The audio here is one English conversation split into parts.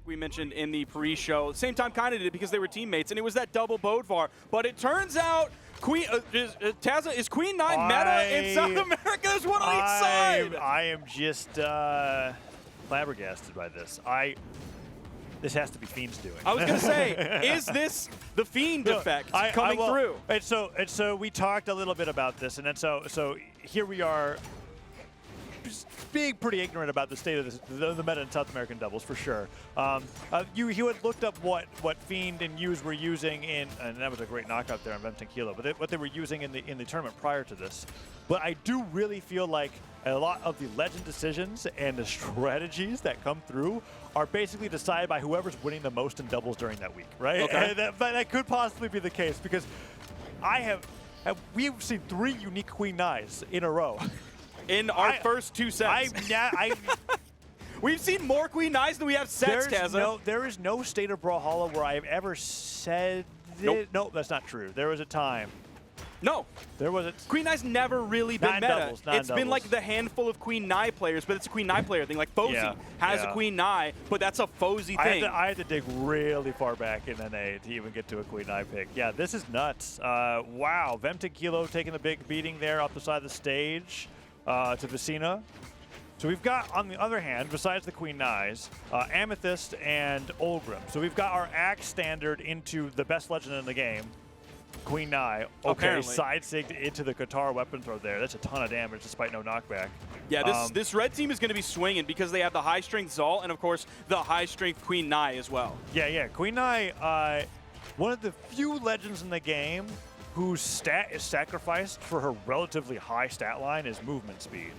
like we mentioned in the pre-show. Same time kind of did because they were teammates, and it was that double Bodvar. But it turns out Tazza, is Queen 9 meta in South America? There's one on each side. I am just flabbergasted by this. This has to be Fiend's doing. I was going to say, is this the Fiend effect coming through? And so we talked a little bit about this, and then so here we are, just being pretty ignorant about the state of the meta in South American doubles for sure. You had looked up what Fiend and Yuz were using in, and that was a great knockout there on VecinaA, but what they were using in the tournament prior to this. But I do really feel like a lot of the legend decisions and the strategies that come through are basically decided by whoever's winning the most in doubles during that week, right? Okay. That could possibly be the case because we've seen 3 unique Queen 9s in a row. In our first 2 sets. We've seen more Queen 9s than we have sets, Tazza. There is no state of Brawlhalla where I've ever said it. Nope, that's not true. There was a time. No. There was a Queen 9's never really been meta. It's been like the handful of Queen 9 players, but it's a Queen 9 player thing. Like Fozy has a Queen 9, but that's a Fozy thing. I had to dig really far back in NA to even get to a Queen 9 pick. Yeah, this is nuts. Wow, VecinaA taking the big beating there off the side of the stage to VecinaA. So we've got, on the other hand, besides the Queen 9s, Amethyst and Olgrim. So we've got our Axe standard into the best legend in the game, Queen 9. Okay, side-sigged into the Qatar weapon throw there. That's a ton of damage despite no knockback. Yeah, this red team is going to be swinging because they have the high-strength Zal and, of course, the high-strength Queen 9 as well. Yeah. Queen 9, one of the few legends in the game whose stat is sacrificed for her relatively high stat line is movement speed,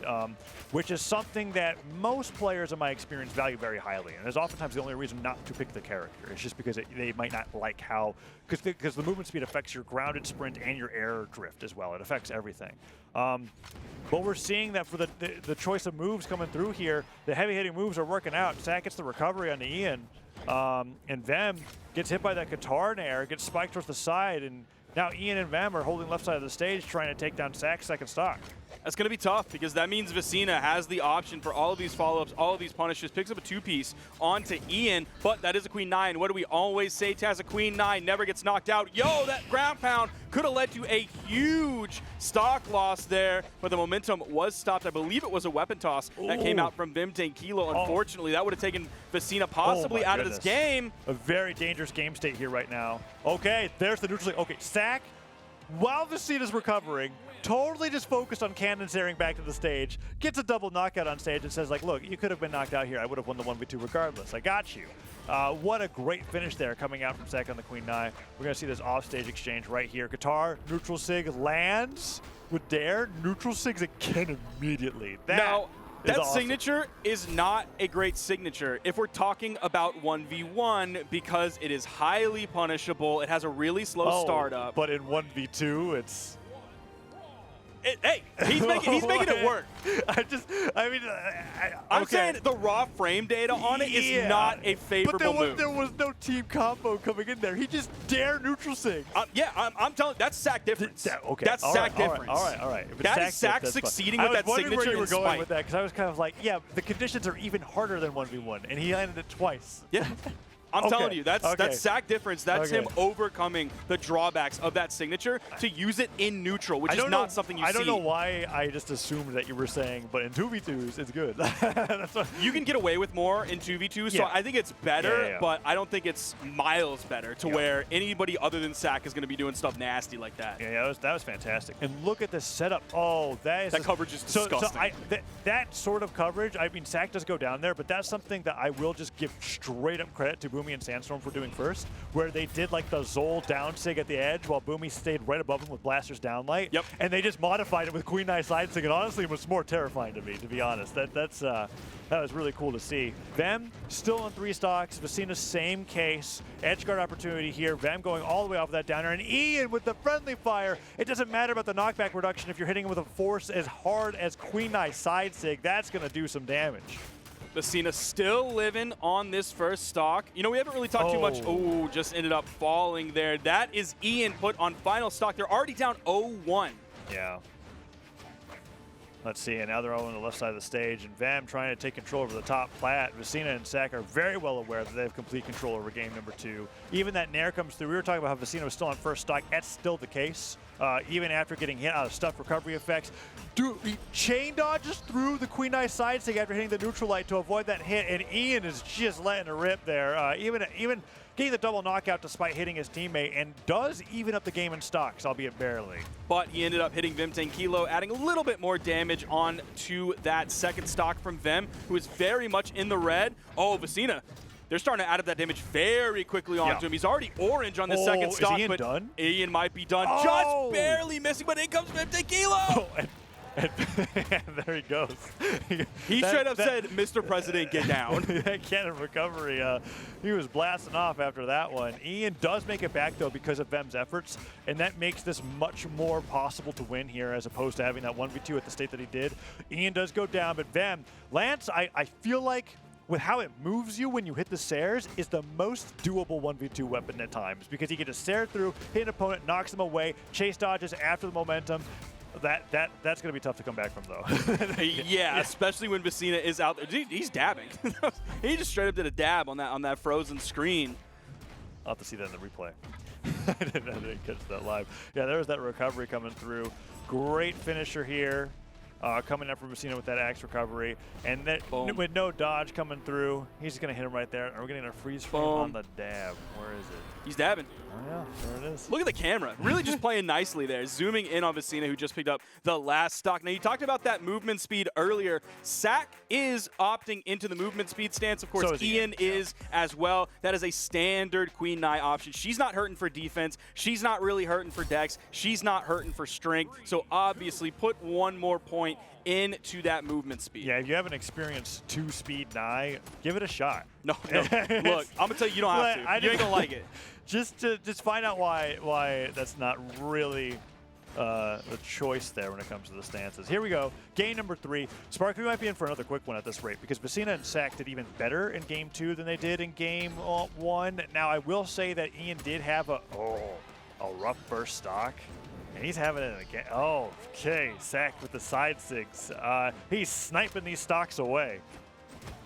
which is something that most players, in my experience, value very highly. And is oftentimes the only reason not to pick the character. It's just because they might not like how, because the movement speed affects your grounded sprint and your air drift as well. It affects everything. But we're seeing that for the choice of moves coming through here, the heavy-hitting moves are working out. SAC gets the recovery on the Ian, and Vem gets hit by that Qatar Nair, gets spiked towards the side, and now Ian and Vem are holding left side of the stage trying to take down SAC's second stock. That's going to be tough because that means VecinaA has the option for all of these follow-ups, all of these punishes, picks up a 2-piece onto Ian, but that is a Queen 9. What do we always say, Taz? A Queen 9 never gets knocked out. Yo, that ground pound could have led to a huge stock loss there, but the momentum was stopped. I believe it was a weapon toss that came out from VecinaA. Unfortunately, that would have taken VecinaA possibly out of this game. A very dangerous game state here right now. Okay, there's the neutral. Okay, SAC, while VecinaA's recovering, totally just focused on cannons airing back to the stage, gets a double knockout on stage and says, like, look, you could have been knocked out here. I would have won the 1v2 regardless. I got you. What a great finish there coming out from SAC on the Queen 9. We're going to see this offstage exchange right here. Qatar, neutral sig lands with Dare. Neutral sigs again immediately. That awesome. Signature is not a great signature if we're talking about 1v1 because it is highly punishable. It has a really slow startup. But in 1v2, it's... Hey, he's making it work. I'm saying the raw frame data on it is not a favorable move. But there was no team combo coming in there. He just dare neutral sig. I'm telling you, that's SAC difference. That's SAC difference. All right. That is SAC succeeding with that signature. Where you were going with that because I was kind of like, yeah, the conditions are even harder than 1v1, and he landed it twice. Yeah. I'm telling you, that's SAC difference. That's him overcoming the drawbacks of that signature to use it in neutral, which is not something you see. I don't know why I just assumed that you were saying, but in 2v2s, it's good. That's what you can get away with more in 2v2s, so I think it's better, but I don't think it's miles better to where anybody other than SAC is going to be doing stuff nasty like that. Yeah, that was fantastic. And look at the setup. Oh, that coverage is disgusting. That sort of coverage, I mean, SAC does go down there, but that's something that I will just give straight up credit to Boomy and Sandstorm for doing first, where they did like the Zol down sig at the edge while Boomy stayed right above him with Blaster's downlight. Yep. And they just modified it with Queen 9 side sig, and honestly it was more terrifying to me, to be honest. That was really cool to see. Vem still on 3 stocks. VecinaA same case. Edgeguard opportunity here. Vem going all the way off of that downer. And Ian with the friendly fire. It doesn't matter about the knockback reduction if you're hitting him with a force as hard as Queen 9 side sig. That's going to do some damage. VecinaA still living on this first stock. You know, we haven't really talked too much. Oh, just ended up falling there. That is Ian put on final stock. They're already down 0-1. Yeah. Let's see, and now they're all on the left side of the stage, and Vem trying to take control over the top plat. VecinaA and SAC are very well aware that they have complete control over game number 2. Even that Nair comes through. We were talking about how VecinaA was still on first stock. That's still the case. Even after getting hit out of stuff recovery effects. Dude, he chain dodges through the Queen Eye side stick after hitting the neutral light to avoid that hit, and Ian is just letting a rip there. Even getting the double knockout despite hitting his teammate, and does even up the game in stocks, albeit barely. But he ended up hitting Vim10 Kilo, adding a little bit more damage on to that second stock from Vem, who is very much in the red. Oh, VecinaA, they're starting to add up that damage very quickly onto him. He's already orange on the second stock. Is Ian but done? Ian might be done. Just barely missing, but in comes Vim10 Kilo! Oh, and there he goes. He straight up said, Mr. President, get down. That cannon recovery, he was blasting off after that one. Ian does make it back, though, because of Vem's efforts, and that makes this much more possible to win here as opposed to having that 1v2 at the state that he did. Ian does go down, but Vem, Lance, I feel like with how it moves you when you hit the Sares, is the most doable 1v2 weapon at times, because he can just Sare through, hit an opponent, knocks him away, chase dodges after the momentum. That's going to be tough to come back from, though. Yeah, especially when VecinaA is out there. Dude, he's dabbing. He just straight up did a dab on that frozen screen. I'll have to see that in the replay. I didn't catch that live. Yeah, there was that recovery coming through. Great finisher here. Coming up from VecinaA with that axe recovery. And that, with no dodge coming through, he's just going to hit him right there. And we're getting a freeze frame on the dab. Where is it? He's dabbing. Oh, yeah, there it is. Look at the camera. Really just playing nicely there. Zooming in on VecinaA, who just picked up the last stock. Now, you talked about that movement speed earlier. SAC is opting into the movement speed stance. Of course, so Ian is as well. That is a standard Queen Nai option. She's not hurting for defense. She's not really hurting for dex. She's not hurting for strength. So, obviously, put one more point into that movement speed. Yeah, if you haven't experienced 2-speed Nai, give it a shot. No. Look, I'm going to tell you, you don't have to. You ain't going to like it. Just find out why that's not really the choice there when it comes to the stances. Here we go. Game number 3. Spark, we might be in for another quick one at this rate because VecinaA and SAC did even better in game 2 than they did in game 1. Now, I will say that Ian did have a rough burst stock. And he's having it again. Oh, okay. SAC with the side sigs. He's sniping these stocks away.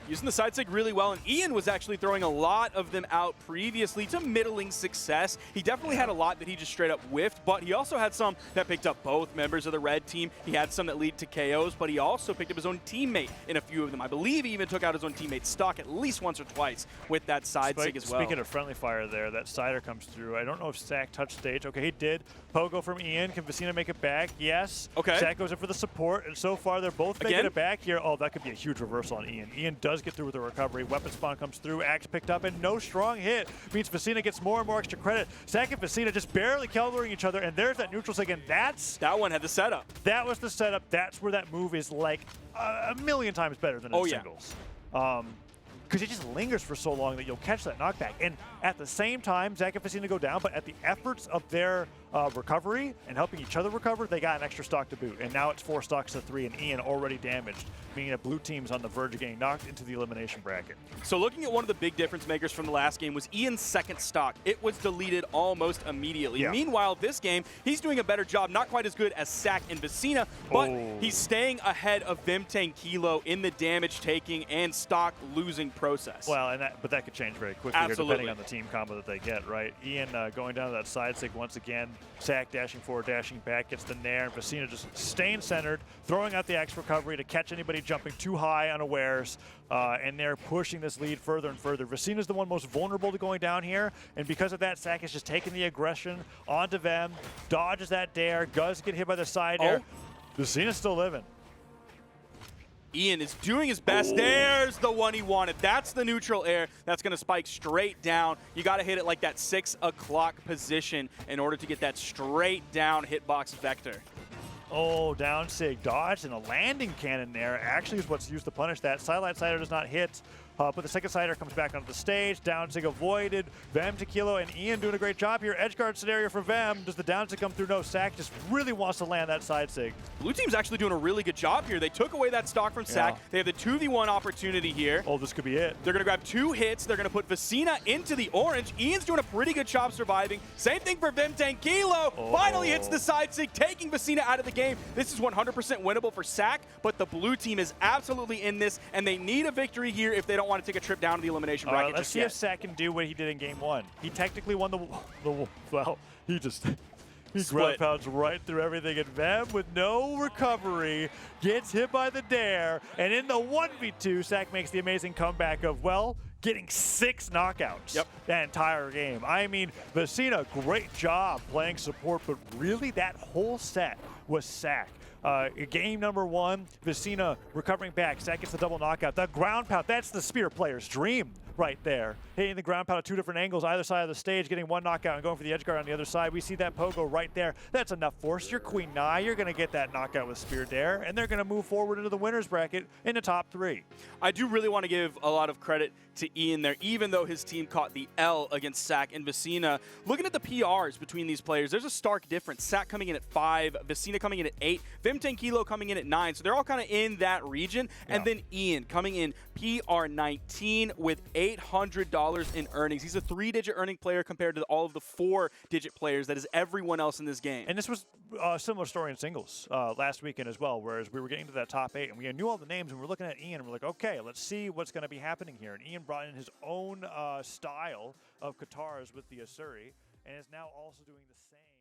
Using the side sig really well, and Ian was actually throwing a lot of them out previously to middling success. He definitely had a lot that he just straight up whiffed, but he also had some that picked up both members of the red team. He had some that lead to KOs, but he also picked up his own teammate in a few of them. I believe he even took out his own teammate's stock at least once or twice with that side sig as well. Speaking of friendly fire there, that Cider comes through. I don't know if SAC touched stage. Okay, he did. Pogo from Ian. Can VecinaA make it back? Yes. Okay. SAC goes in for the support, and so far they're both making it back here. Oh, that could be a huge reversal on Ian. Ian does get through with the recovery. Weapon spawn comes through. Axe picked up, and no strong hit. Means VecinaA gets more and more extra credit. SAC and VecinaA just barely countering each other, and there's that neutral sig, and that one had the setup. That was the setup. That's where that move is like a million times better than in singles. Because it just lingers for so long that you'll catch that knockback. And at the same time, SAC and VecinaA go down, but at the efforts of their recovery and helping each other recover, they got an extra stock to boot. And now it's 4 stocks to 3, and Ian already damaged, meaning that blue team's on the verge of getting knocked into the elimination bracket. So looking at one of the big difference makers from the last game was Ian's second stock. It was deleted almost immediately. Yeah. Meanwhile, this game, he's doing a better job, not quite as good as SAC and VecinaA, but he's staying ahead of Vim10 Kilo in the damage taking and stock losing process. Well, but that could change very quickly here, depending on the team combo that they get, right? Ian going down to that side sig once again. SAC dashing forward, dashing back, gets the Nair, and VecinaA just staying centered, throwing out the axe recovery to catch anybody jumping too high unawares, and they're pushing this lead further and further. VecinaA's the one most vulnerable to going down here, and because of that, SAC is just taking the aggression onto Vem, dodges that dare, does get hit by the side air. VecinaA's still living. Ian is doing his best. There's the one he wanted. That's the neutral air. That's going to spike straight down. You got to hit it like that 6 o'clock position in order to get that straight down hitbox vector. Oh, down sig dodge and a landing cannon there actually is what's used to punish that. Sidelight Cider does not hit. But the second sider comes back onto the stage. Downsig avoided. Vem, Tequilo, and Ian doing a great job here. Edgeguard scenario for Vem. Does the Downsig come through? No, SAC just really wants to land that side sig. Blue team's actually doing a really good job here. They took away that stock from SAC. Yeah. They have the 2v1 opportunity here. Oh, this could be it. They're going to grab 2 hits. They're going to put VecinaA into the orange. Ian's doing a pretty good job surviving. Same thing for Vem Tankilo. Finally hits the side sig, taking VecinaA out of the game. This is 100% winnable for SAC, but the blue team is absolutely in this, and they need a victory here if they don't want to take a trip down to the elimination bracket. Let's see if SAC can do what he did in game 1. He technically won he ground pounds right through everything, and Vem with no recovery gets hit by the dare, and in the 1v2, SAC makes the amazing comeback of, well, getting 6 knockouts that entire game. I mean, VecinaA, great job playing support, but really that whole set was SAC. Game number 1, VecinaA recovering back. SAC gets the double knockout. The ground pound, that's the Spear player's dream right there. Hitting the ground pound at 2 different angles, either side of the stage, getting 1 knockout and going for the edge guard on the other side. We see that pogo right there. That's enough force. You're Queen Nai. You're going to get that knockout with Spear Dare, and they're going to move forward into the winner's bracket in the top 3. I do really want to give a lot of credit to Ian there, even though his team caught the L against SAC and VecinaA. Looking at the PRs between these players, there's a stark difference. SAC coming in at 5, VecinaA coming in at 8, Vem Tankilo coming in at 9. So they're all kind of in that region. And then Ian coming in PR 19 with $800 in earnings. He's a 3-digit earning player compared to all of the 4-digit players that is everyone else in this game. And this was a similar story in singles last weekend as well, whereas we were getting to that top 8 and we knew all the names and we're looking at Ian and we're like, okay, let's see what's going to be happening here. And Ian brought in his own style of Katars with the Asuri and is now also doing the same.